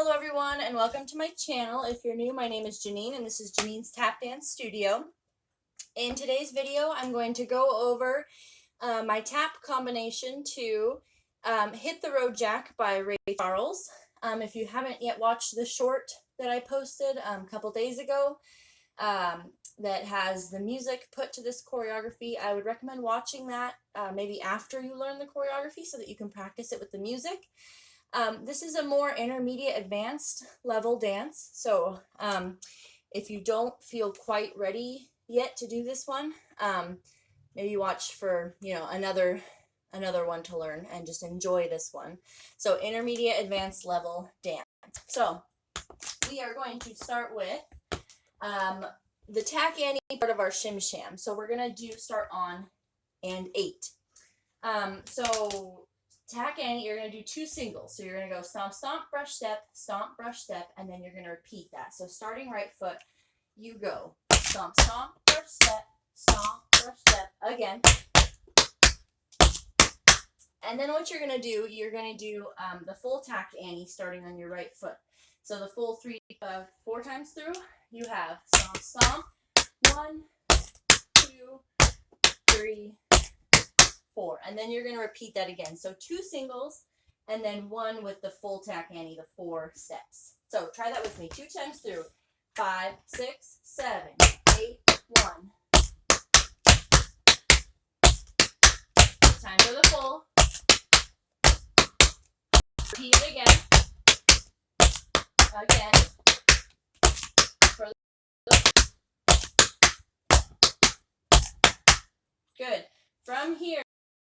Hello everyone and welcome to my channel. If you're new, my name is Janine and this is Janine's Tap Dance Studio. In today's video, I'm going to go over my tap combination to Hit the Road Jack by Ray Charles. If you haven't yet watched the short that I posted a couple days ago that has the music put to this choreography, I would recommend watching that maybe after you learn the choreography so that you can practice it with the music. This is a more intermediate advanced level dance, so if you don't feel quite ready yet to do this one, maybe watch for another one to learn and just enjoy this one. So intermediate advanced level dance. So we are going to start with the Tack Annie part of our Shim sham. So we're going to start on and 8. So Tack Annie, you're going to do 2 singles. So you're going to go stomp, stomp, brush, step, and then you're going to repeat that. So starting right foot, you go stomp, stomp, brush, step, again. And then what you're going to do, the full Tack Annie starting on your right foot. So the full 4 times through, you have stomp, stomp, 1, 2, 3, 4, and then you're going to repeat that again. So 2 singles and then 1 with the full Tack Annie, the 4 steps. So try that with me 2 times through. 5, 6, 7, 8, 1. Time for the full. Repeat it again. Good. From here,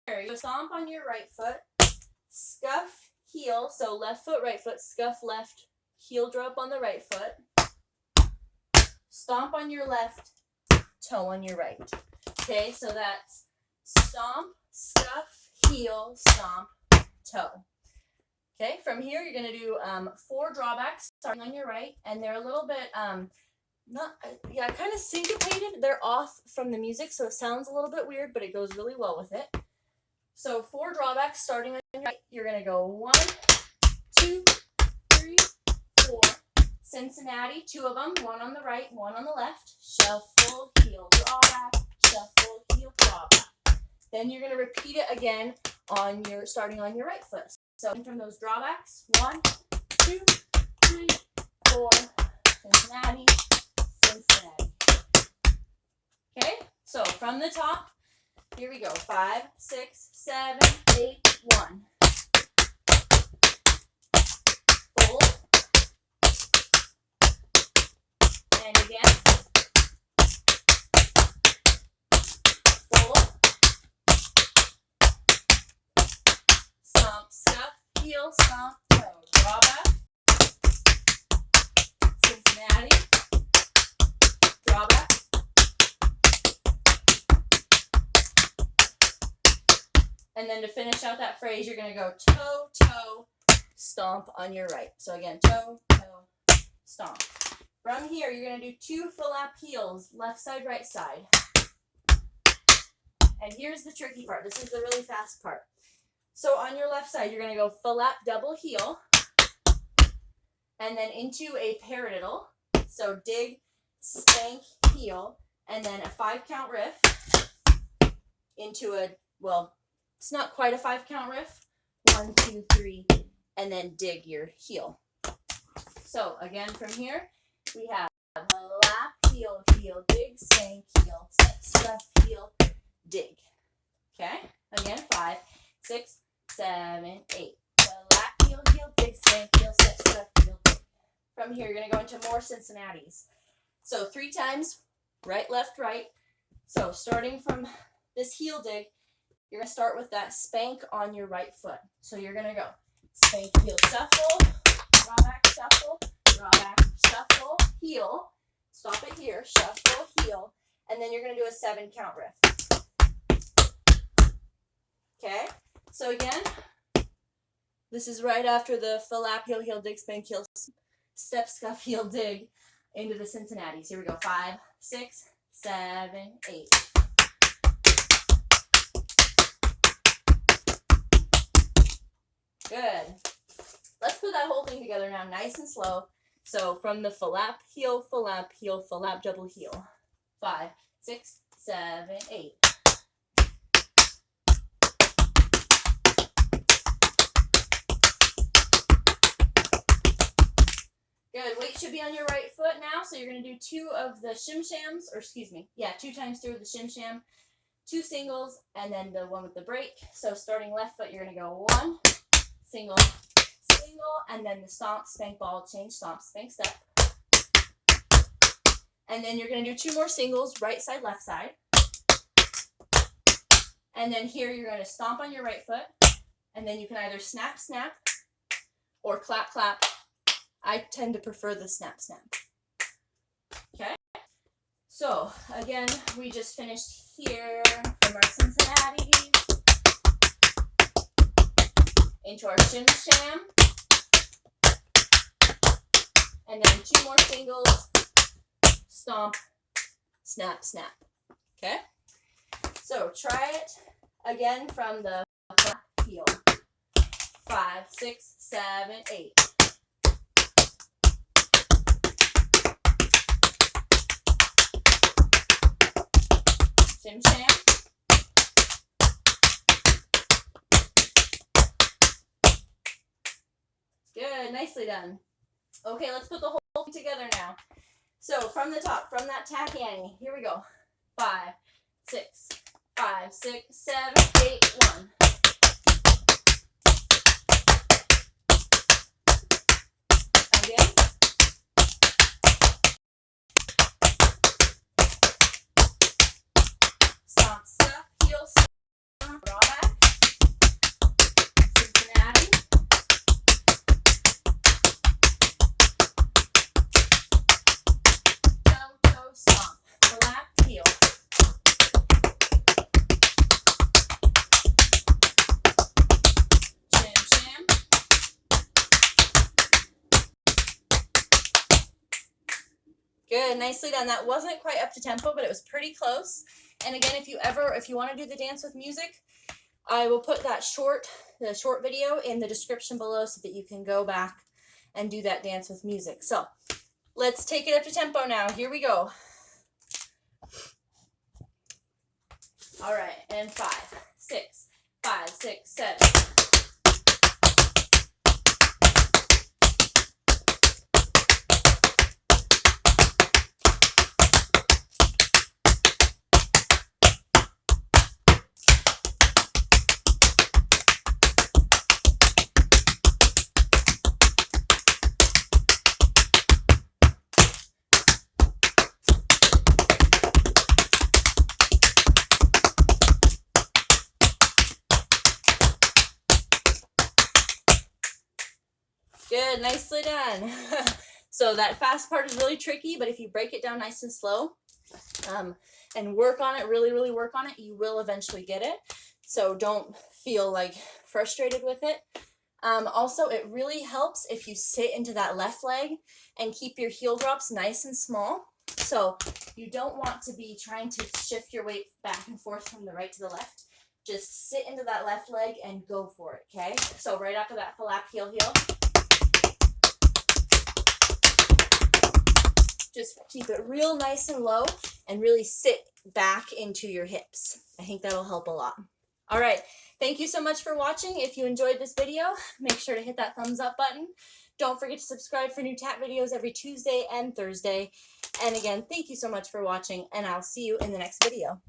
you stomp on your right foot, scuff heel, so left foot, right foot, scuff left, heel drop on the right foot, stomp on your left, toe on your right. Okay, so that's stomp, scuff, heel, stomp, toe. Okay, from here you're going to do 4 drawbacks starting on your right, and they're a little bit kind of syncopated. They're off from the music, so it sounds a little bit weird, but it goes really well with it. So 4 drawbacks starting on your right. You're going to go 1, 2, 3, 4. Cincinnati, 2 of them, 1 on the right, 1 on the left. Shuffle, heel, drawback, shuffle, heel, drawback. Then you're going to repeat it again starting on your right foot. So from those drawbacks, 1, 2, 3, 4, Cincinnati, Cincinnati. Okay, so from the top, here we go. 5, 6, 7, 8, 1. Full. And again. Full. Stomp, scuff, heel, stomp, toe. Drawback. Cincinnati. Drawback. And then to finish out that phrase, you're going to go toe, toe, stomp on your right. So again, toe, toe, stomp. From here, you're going to do 2 flap heels, left side, right side. And here's the tricky part. This is the really fast part. So on your left side, you're going to go flap double heel, and then into a paradiddle. So dig, spank, heel, and then a 5-count riff into a, well, it's not quite a 5-count riff. 1, 2, 3, and then dig your heel. So again, from here, we have flap, heel, heel, dig, spank, heel, step, scuff, heel, dig. Okay, again, 5, 6, 7, 8. Flap, heel, heel, dig, spank, heel, step, scuff, heel, dig. From here, you're going to go into more Cincinnati's. So 3 times, right, left, right. So starting from this heel dig, you're going to start with that spank on your right foot. So you're going to go spank, heel, shuffle, drawback, shuffle, heel. Stop it here, shuffle, heel. And then you're going to do a 7-count riff. Okay, so again, this is right after the flap, heel, heel, dig, spank, heel, step, scuff, heel, dig into the Cincinnati's. Here we go, 5, 6, 7, 8. Good. let's put that whole thing together now, nice and slow. So from the flap, heel, flap, double heel. 5, 6, 7, 8. Good. Weight should be on your right foot now. So you're going to do 2 of the shim shams, or excuse me, yeah, 2 times through the shim sham, 2 singles, and then the one with the break. So starting left foot, you're going to go 1, single, single, and then the stomp, spank, ball, change, stomp, spank, step. And then you're going to do 2 more singles, right side, left side. And then here you're going to stomp on your right foot, and then you can either snap, snap, or clap, clap. I tend to prefer the snap, snap. Okay? So, again, we just finished here from our Cincinnati into our shim sham. And then 2 more singles, stomp, snap, snap. Okay? So, try it again from the flap heel. 5, 6, 7, 8. Shim sham. Good, nicely done. Okay, let's put the whole thing together now. So from the top, from that Tack Annie, here we go. 5, 6, 5, 6, 7, 8, 1. Again. Stomp, step, heel, stomp, drawback. Cincinnati. Toe, toe, stomp. Flap, heel. Shim, sham. Good, nicely done. That wasn't quite up to tempo, but it was pretty close. And again, if you want to do the dance with music, I will put the short video in the description below so that you can go back and do that dance with music. So let's take it up to tempo now. Here we go. All right, and 5, 6, 5, 6, 7. Good, nicely done. So that fast part is really tricky, but if you break it down nice and slow and work on it, really work on it, you will eventually get it. So don't feel like frustrated with it. Also, it really helps if you sit into that left leg and keep your heel drops nice and small. So you don't want to be trying to shift your weight back and forth from the right to the left. Just sit into that left leg and go for it, okay? So right after that flap, heel, heel. Just keep it real nice and low and really sit back into your hips. I think that'll help a lot. All right, thank you so much for watching. If you enjoyed this video, make sure to hit that thumbs up button. Don't forget to subscribe for new tap videos every Tuesday and Thursday. And again, thank you so much for watching, and I'll see you in the next video.